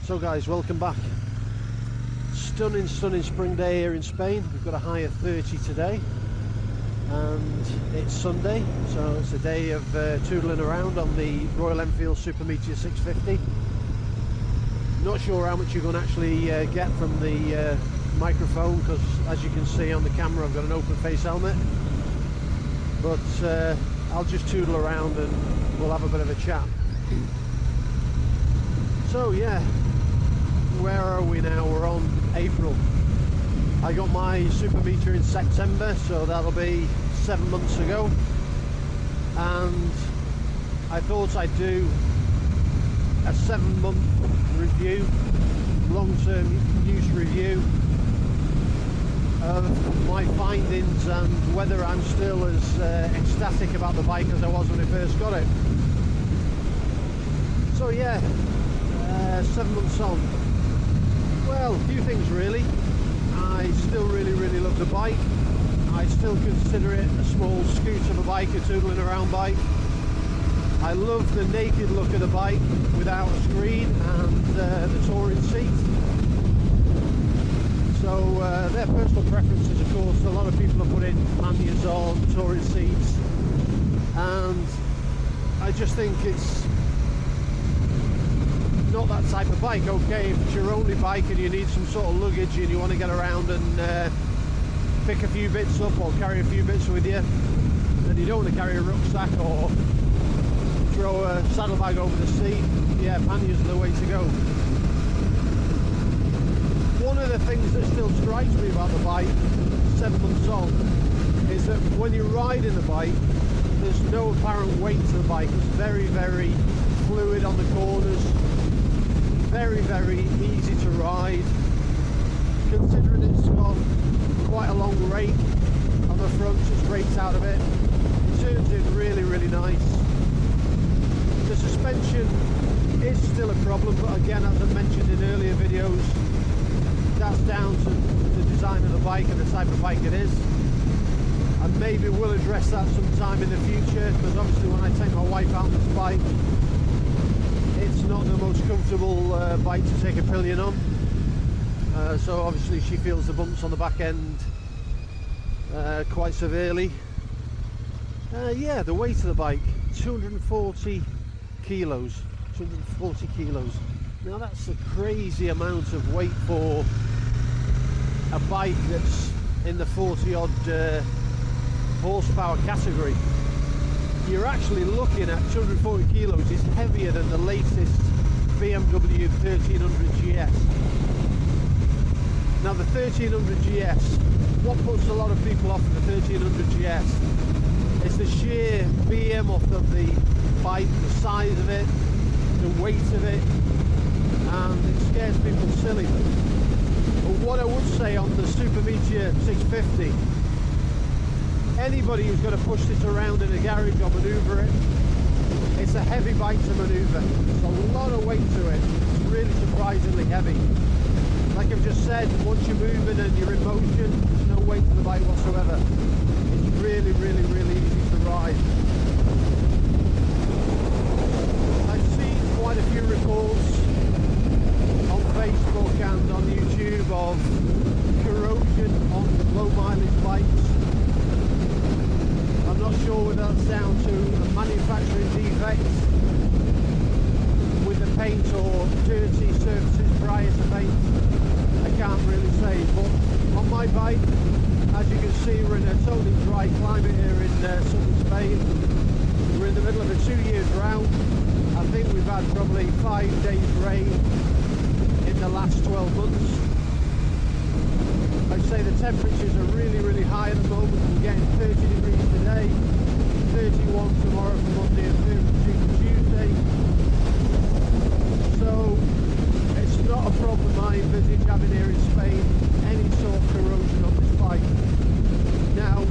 So guys, welcome back. Stunning spring day here in Spain. We've got a high of 30 today and it's Sunday, so it's a day of tootling around on the Royal Enfield Super Meteor 650. Not sure how much you're going to actually get from the microphone, because as you can see on the camera I've got an open face helmet, but I'll just tootle around and we'll have a bit of a chat. So yeah, where are we now? We're on April. I got my Super Meteor in September, so that'll be 7 months ago, and I thought I'd do a 7-month review, long-term use review of my findings and whether I'm still as ecstatic about the bike as I was when I first got it. So yeah, 7 months on. Well, a few things really. I still really love the bike. I still consider it a small scoot of a bike, a tootling around bike. I love the naked look of the bike without a screen and the touring seat. So their personal preferences, of course. A lot of people are putting panniers on, touring seats, and I just think it's not that type of bike. Okay, if it's your only bike and you need some sort of luggage and you want to get around and pick a few bits up or carry a few bits with you, and you don't want to carry a rucksack or throw a saddlebag over the seat, yeah, panniers are the way to go. One of the things that still strikes me about the bike 7 months on is that when you're riding the bike, there's no apparent weight to the bike. It's very fluid on the corners, very easy to ride, considering it's got quite a long rake on the front, just raked out of it. It turns in really nice. The suspension is still a problem, but again, as I mentioned in earlier videos, that's down to the design of the bike and the type of bike it is, and maybe we'll address that sometime in the future, because obviously when I take my wife out on this bike, it's not the most comfortable bike to take a pillion on, so obviously she feels the bumps on the back end quite severely. Yeah, the weight of the bike, 240 kilos. Now that's a crazy amount of weight for a bike that's in the 40 odd horsepower category. You're actually looking at 240 kilos is heavier than the latest BMW 1300 GS. Now the 1300 GS, what puts a lot of people off the 1300 GS is the sheer behemoth of the bike, the size of it, the weight of it, and it scares people silly. But what I would say on the Super Meteor 650, anybody who's going to push this around in a garage or manoeuvre it, it's a heavy bike to manoeuvre. There's a lot of weight to it. It's really surprisingly heavy. Like I've just said, once you're moving and you're in motion, there's no weight to the bike whatsoever. It's really easy to ride. I've seen quite a few reports on Facebook and on YouTube of corrosion on low mileage bikes. I'm not sure whether that's down to a manufacturing defect with the paint or dirty surfaces prior to paint. I can't really say, but on my bike, as you can see, we're in a totally dry climate here in southern Spain. We're in the middle of a 2-year drought. I think we've had probably 5 days rain in the last 12 months. I'd say the temperatures are really high at the moment. We're getting 30 degrees today, 31 tomorrow for Monday, and 32 for Tuesday. So it's not a problem I envisage having here in Spain, any sort of corrosion on this bike. Now,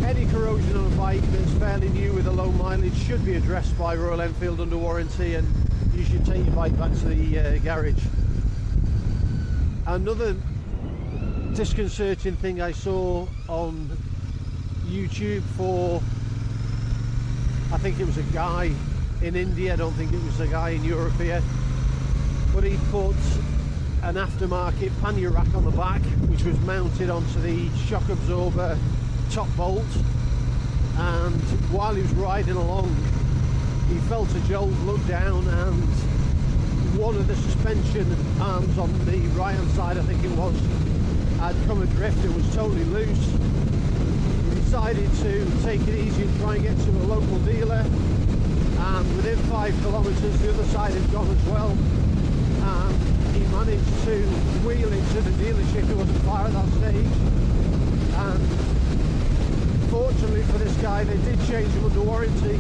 any corrosion on a bike that's fairly new with a low mileage should be addressed by Royal Enfield under warranty, and you should take your bike back to the garage. Another disconcerting thing I saw on YouTube for, I think it was a guy in India, I don't think it was a guy in Europe here, but he put an aftermarket pannier rack on the back, which was mounted onto the shock absorber top bolt, and while he was riding along he felt a jolt, looked down, and one of the suspension arms on the right hand side, I think it was, had come adrift. It was totally loose. He decided to take it easy and try and get to a local dealer, and within 5 kilometres the other side had gone as well, and he managed to wheel into the dealership. It wasn't far at that stage, and fortunately for this guy they did change him under warranty,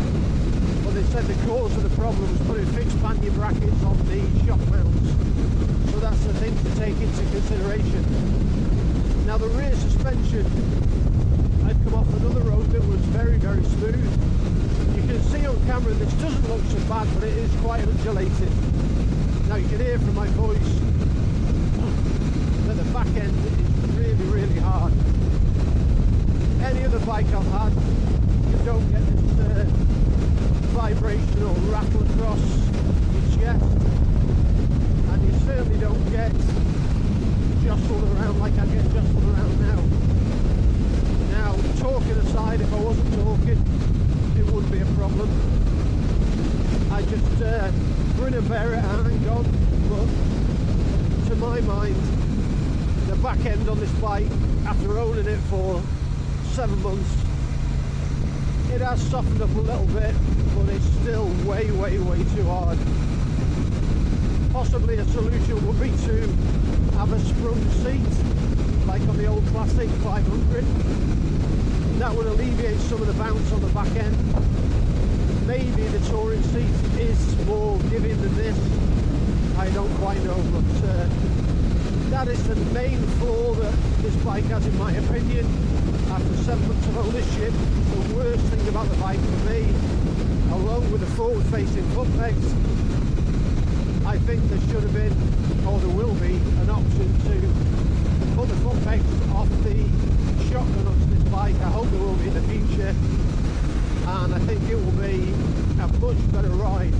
but they said the cause of the problem was putting fixed pannier brackets on the shock mounts, so that's the thing to take into consideration. Now the rear suspension had come off another road that was very, very smooth. You can see on camera this doesn't look so bad, but it is quite undulated. Now you can hear from my voice that the back end is really, really hard. Any other bike I've had, you don't get this vibration or rattle across your chest, and you certainly don't get jostled around like I get jostled around now. Now, talking aside, if I wasn't talking, it wouldn't be a problem. I just grin and bear it and hang on, but to my mind, the back end on this bike, after owning it for 7 months, it has softened up a little bit, but it's still way, way, way too hard. Possibly a solution would be to have a sprung seat, like on the old classic 500. That would alleviate some of the bounce on the back end. Maybe the touring seat is more giving than this, I don't quite know, but that is the main flaw that this bike has, in my opinion. After 7 months of ownership, the worst thing about the bike for me, along with the forward-facing foot pegs, I think there should have been, or there will be, an option to put the foot pegs off the shotgun onto this bike. I hope there will be in the future, and I think it will be a much better ride.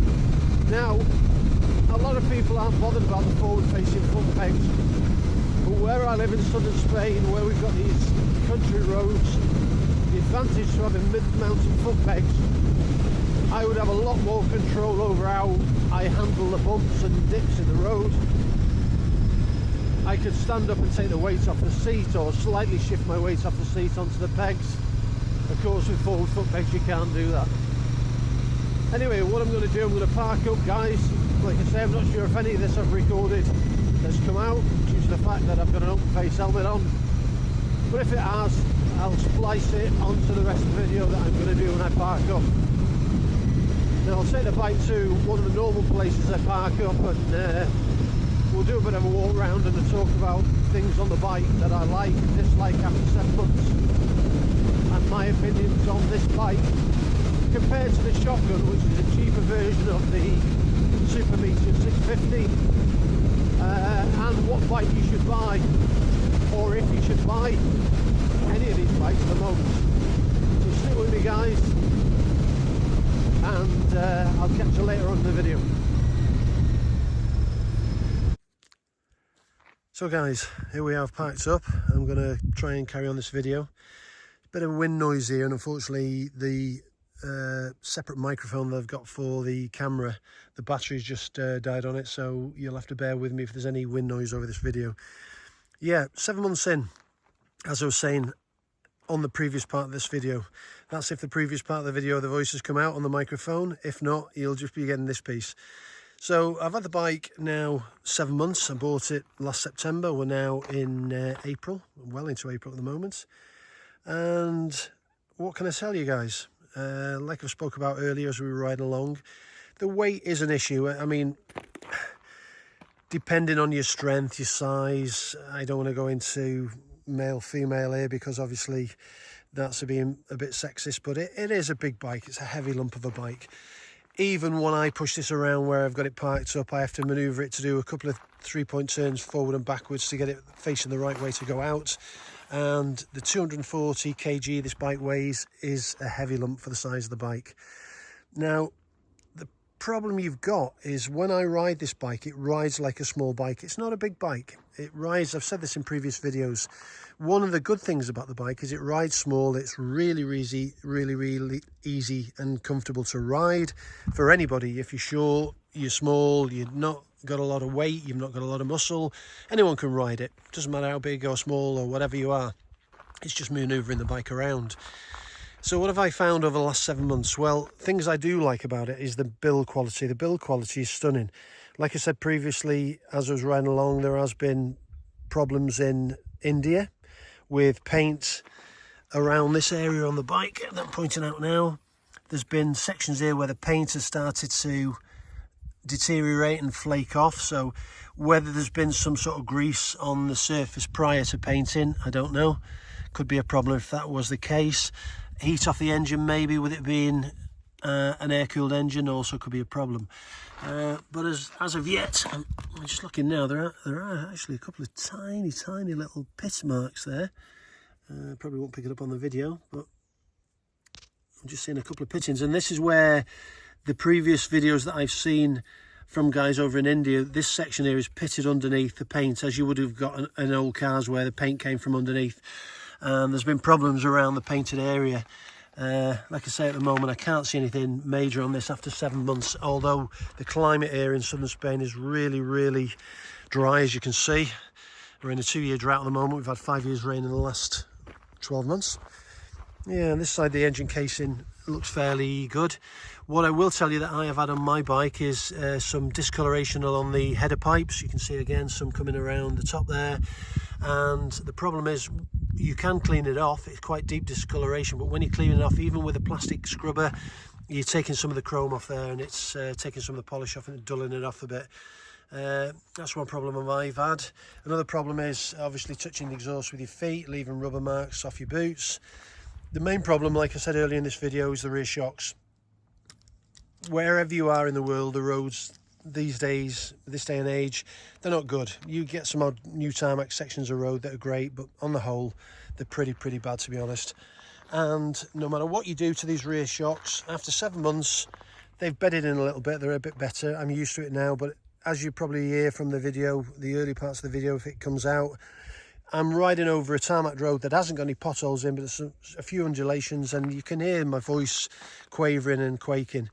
Now, a lot of people aren't bothered about the forward-facing foot pegs, but where I live in southern Spain, where we've got these country roads, the advantage to having mid-mounted foot pegs, I would have a lot more control over how I handle the bumps and dips in the road. I could stand up and take the weight off the seat, or slightly shift my weight off the seat onto the pegs. Of course, with forward foot pegs you can't do that. Anyway, what I'm going to do, I'm going to park up, guys. Like I say, I'm not sure if any of this I've recorded has come out due to the fact that I've got an open face helmet on, but if it has, I'll splice it onto the rest of the video that I'm going to do when I park up. Now I'll take the bike to one of the normal places I park up, and we'll do a bit of a walk around and talk about things on the bike that I like and dislike after 7 months, and my opinions on this bike compared to the shotgun, which is a cheaper version of the Super Meteor 650, and what bike you should buy, or if you should buy any of these bikes at the moment. So stick with me, guys, and I'll catch you later on in the video. So guys, here we have parked up. I'm going to try and carry on this video. Bit of a wind noise here, and unfortunately the separate microphone that I've got for the camera, the battery's just died on it, so you'll have to bear with me if there's any wind noise over this video. Yeah, 7 months in, as I was saying on the previous part of this video. That's if the previous part of the video the voice has come out on the microphone. If not, you'll just be getting this piece. So I've had the bike now 7 months. I bought it last September. We're now in April, well into April at the moment. And what can I tell you guys? Like I spoke about earlier as we were riding along, the weight is an issue. I mean, depending on your strength, your size, I don't want to go into male, female here because obviously that's being a bit sexist, but it is a big bike. It's a heavy lump of a bike. Even when I push this around where I've got it parked up, I have to maneuver it to do a couple of 3-point turns forward and backwards to get it facing the right way to go out. And the 240 kg this bike weighs is a heavy lump for the size of the bike. Now, the problem you've got is when I ride this bike, it rides like a small bike. It's not a big bike. It rides, I've said this in previous videos, one of the good things about the bike is it rides small. It's really easy and comfortable to ride for anybody. If you're short, you're small, you've not got a lot of weight, you've not got a lot of muscle, anyone can ride it. Doesn't matter how big or small or whatever you are. It's just manoeuvring the bike around. So what have I found over the last 7 months? Well, things I do like about it is the build quality. The build quality is stunning. Like I said previously, as I was riding along, there has been problems in India with paint around this area on the bike that I'm pointing out now. There's been sections here where the paint has started to deteriorate and flake off. So whether there's been some sort of grease on the surface prior to painting, I don't know. Could be a problem if that was the case. Heat off the engine, maybe, with it being an air-cooled engine, also could be a problem. But as of yet, I'm just looking now, there are actually a couple of tiny little pit marks there. Probably won't pick it up on the video, but I'm just seeing a couple of pittings. And this is where the previous videos that I've seen from guys over in India, this section here is pitted underneath the paint, as you would have got in old cars where the paint came from underneath. And there's been problems around the painted area. Like I say, at the moment I can't see anything major on this after 7 months, although the climate here in southern Spain is really dry, as you can see. We're in a 2-year drought at the moment. We've had 5 years rain in the last 12 months. Yeah, and this side the engine casing looks fairly good. What I will tell you that I have had on my bike is some discoloration along the header pipes. You can see again some coming around the top there, and the problem is you can clean it off. It's quite deep discoloration, but when you clean it off, even with a plastic scrubber, you're taking some of the chrome off there, and it's taking some of the polish off and dulling it off a bit. That's one problem I've had. Another problem is obviously touching the exhaust with your feet, leaving rubber marks off your boots. The main problem, like I said earlier in this video, is the rear shocks. Wherever you are in the world, the roads these days, this day and age, they're not good. You get some odd new tarmac sections of road that are great, but on the whole, they're pretty bad, to be honest. And no matter what you do to these rear shocks, after 7 months, they've bedded in a little bit. They're a bit better. I'm used to it now, but as you probably hear from the video, the early parts of the video, if it comes out, I'm riding over a tarmac road that hasn't got any potholes in, but there's a few undulations, and you can hear my voice quavering and quaking.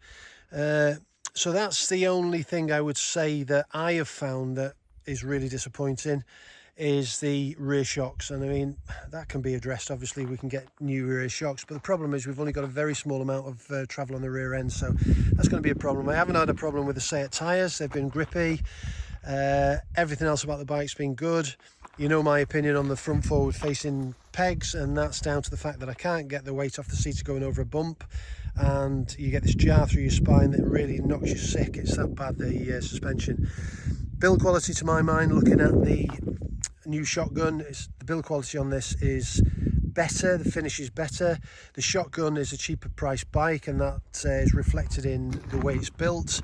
So that's the only thing I would say that I have found that is really disappointing, is the rear shocks. And I mean, that can be addressed. Obviously we can get new rear shocks, but the problem is we've only got a very small amount of travel on the rear end, so that's going to be a problem. I haven't had a problem with the Seat tyres. They've been grippy. Everything else about the bike's been good. You know my opinion on the front forward facing pegs, and that's down to the fact that I can't get the weight off the seat going over a bump, and you get this jar through your spine that really knocks you sick. It's that bad, the suspension. Build quality, to my mind, looking at the new Shotgun, the build quality on this is better, the finish is better. The Shotgun is a cheaper price bike, and that is reflected in the way it's built.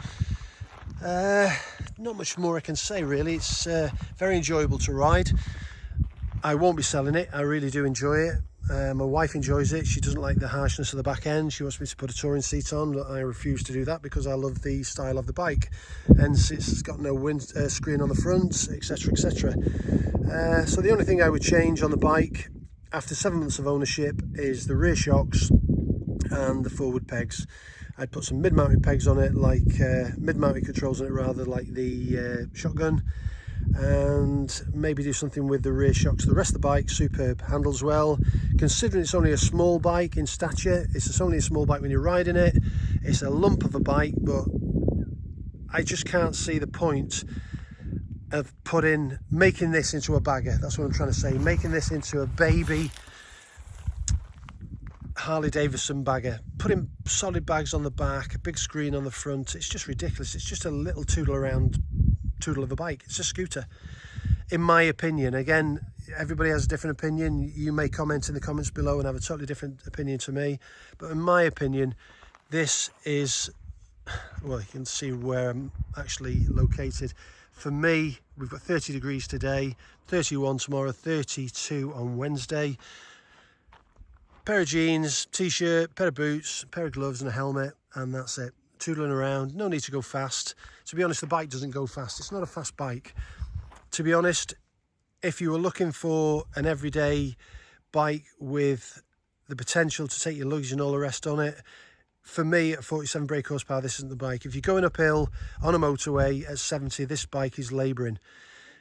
Not much more I can say, really. It's very enjoyable to ride. I won't be selling it. I really do enjoy it. My wife enjoys it. She doesn't like the harshness of the back end. She wants me to put a touring seat on, but I refuse to do that because I love the style of the bike. Hence, it's got no screen on the front, etc, etc. So the only thing I would change on the bike after 7 months of ownership is the rear shocks and the forward pegs. I'd put some mid-mounted pegs on it, like mid-mounted controls on it rather, like the Shotgun, and maybe do something with the rear shocks. The rest of the bike, superb. Handles well. Considering it's only a small bike in stature, it's only a small bike when you're riding it. It's a lump of a bike, but I just can't see the point of making this into a bagger. That's what I'm trying to say. Making this into a baby Harley Davidson bagger, putting solid bags on the back, a big screen on the front. It's just ridiculous. It's just a little toodle of a bike. It's a scooter, in my opinion. Again, everybody has a different opinion. You may comment in the comments below and have a totally different opinion to me, but in my opinion, this is, well, you can see where I'm actually located. For me, we've got 30 degrees today, 31 tomorrow, 32 on Wednesday. Pair of jeans, t-shirt, pair of boots, pair of gloves and a helmet, and that's it. tootling around, no need to go fast. To be honest, the bike doesn't go fast. It's not a fast bike. To be honest, if you were looking for an everyday bike with the potential to take your luggage and all the rest on it, for me at 47 brake horsepower, this isn't the bike. If you're going uphill on a motorway at 70, this bike is labouring.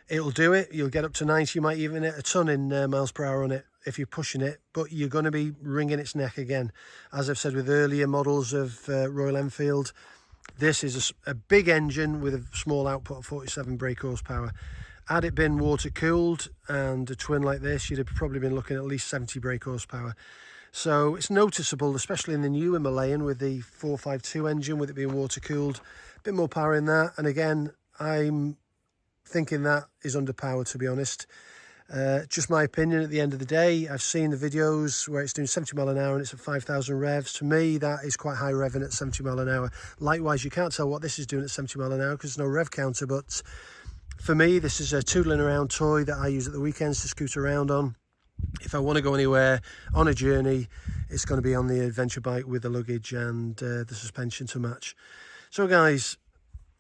It'll do it. You'll get up to 90. You might even hit a ton in miles per hour on it if you're pushing it, but you're going to be wringing its neck again. As I've said with earlier models of Royal Enfield, this is a big engine with a small output of 47 brake horsepower. Had it been water cooled and a twin like this, you'd have probably been looking at least 70 brake horsepower. So it's noticeable, especially in the new Himalayan with the 452 engine, with it being water cooled. A bit more power in that, and again, I'm thinking that is underpowered, to be honest. Just my opinion at the end of the day. I've seen the videos where it's doing 70 mile an hour and it's at 5,000 revs. To me, that is quite high revving at 70 mile an hour. Likewise, you can't tell what this is doing at 70 mile an hour because there's no rev counter, but for me, this is a tootling around toy that I use at the weekends to scoot around on. If I want to go anywhere on a journey, it's going to be on the adventure bike with the luggage and the suspension to match. So guys,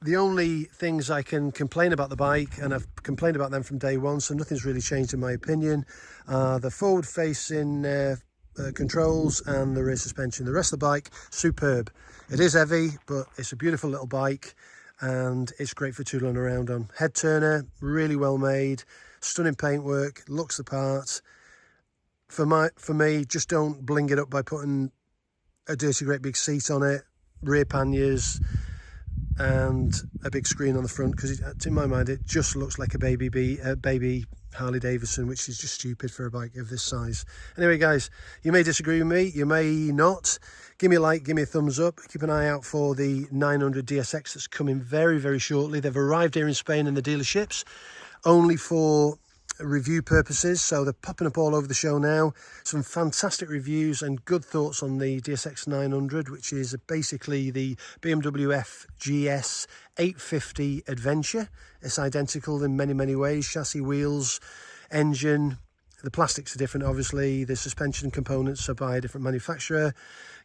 the only things I can complain about the bike, and I've complained about them from day one, so nothing's really changed in my opinion, the forward facing controls and the rear suspension. The rest of the bike, superb. It is heavy, but it's a beautiful little bike and it's great for tootling around on. Head turner, really well made, stunning paintwork, looks the part. For me, just don't bling it up by putting a dirty great big seat on it, rear panniers and a big screen on the front, because in my mind it just looks like a baby Harley Davidson, which is just stupid for a bike of this size. Anyway guys, you may disagree with me, you may not. Give me a like, give me a thumbs up. Keep an eye out for the 900 DSX that's coming very, very shortly. They've arrived here in Spain in the dealerships only for review purposes, so they're popping up all over the show now. Some fantastic reviews and good thoughts on the DSX 900, which is basically the BMW FGS 850 Adventure. It's identical in many ways: chassis, wheels, engine. The plastics are different, obviously. The suspension components are by a different manufacturer,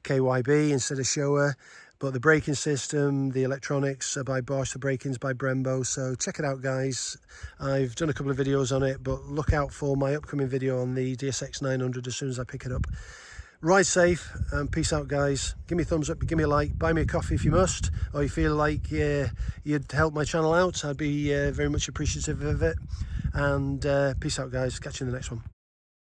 KYB instead of Showa. But the braking system, the electronics are by Bosch, the braking's by Brembo. So check it out, guys. I've done a couple of videos on it, but look out for my upcoming video on the DSX 900 as soon as I pick it up. Ride safe and peace out, guys. Give me a thumbs up, give me a like, buy me a coffee if you must, or you feel like you'd help my channel out. I'd be very much appreciative of it. And peace out, guys. Catch you in the next one.